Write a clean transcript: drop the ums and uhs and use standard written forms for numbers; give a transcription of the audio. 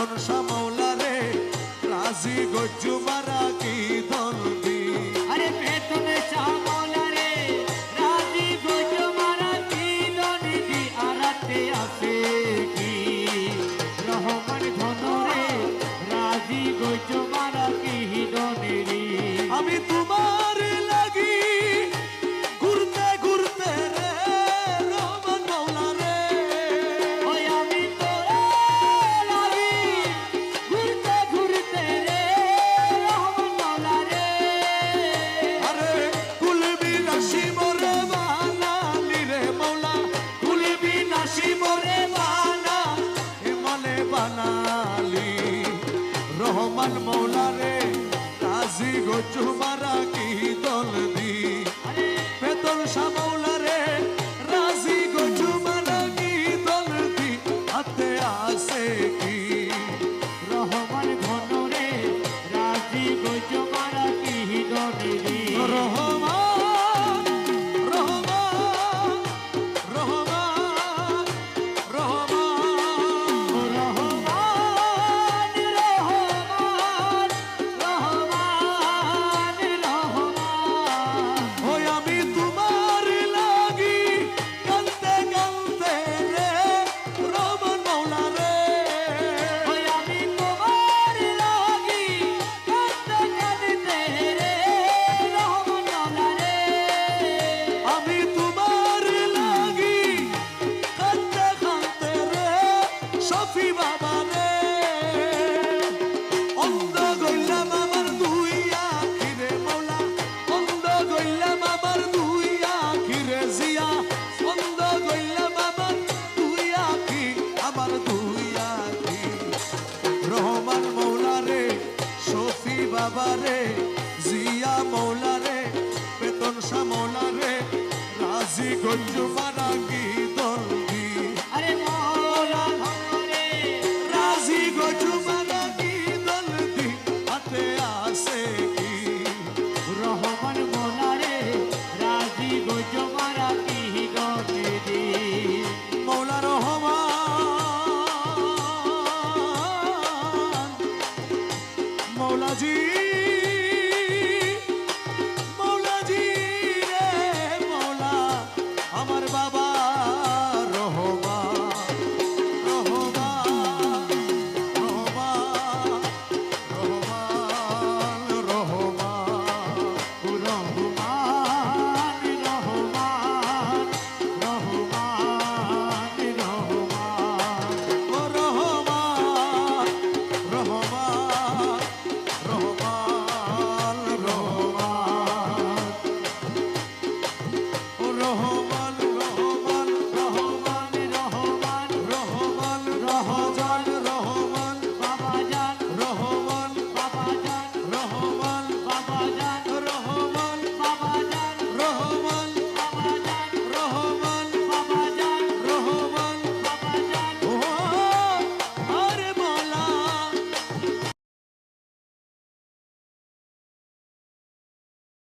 বেতন সামৌলা রে রাজি গজ্জু মারা কি দলদি আরে বেতন সামৌলা রে রাজি গজ্জু মারা কি দলদি আরাতে আছে কি রহমান ধনরে রাজি গজ্জু মারা কি দলদি আমি তোমার লাগি ঘুরতে ঘুরতে রে রহমান মৌলা রে ওই আমি তোরে লাগি ঘুরতে ঘুরতে রে রহমান মৌলা রে আরে কুলবি নাসি মোরে বানালি রে মৌলা কুলবি নাসি মোরে বানা মনে বানালি রহমান মৌলা রে রাজি গজ্জু মারা কি দলদি বেতন সামৌলা রে রাজি গজ্জু মারা কি দলদি হাতে আসে কি রহমান ধনরে রাজি গজ্জু মারা কি দলদি রহমান রহমান রহমান রহমান রহমান রহমান রহমান রহমান ওই আমি তোমার লাগি কান্দতে কান্দতে রে রহমান মৌলা রে ওই আমি তোমার লাগি কাঁদতে কাঁদতে রে রহমান মৌলা রে আমি তোমার লাগি কান্দতে কান্দতে রে শফি বাবা রে অন্ধ গইলাম আমার দুই আখিরে মৌলা অন্ধ গইলাম আমার দুই আখিরে জিয়া অন্ধ গইলাম আমার দুই আখি আমার দুই আখি রহমান মৌলা রে শফি বাবা রে জিয়া মৌলা রে বেতন শাহ মৌলা রে রাজি গঞ্জু মারা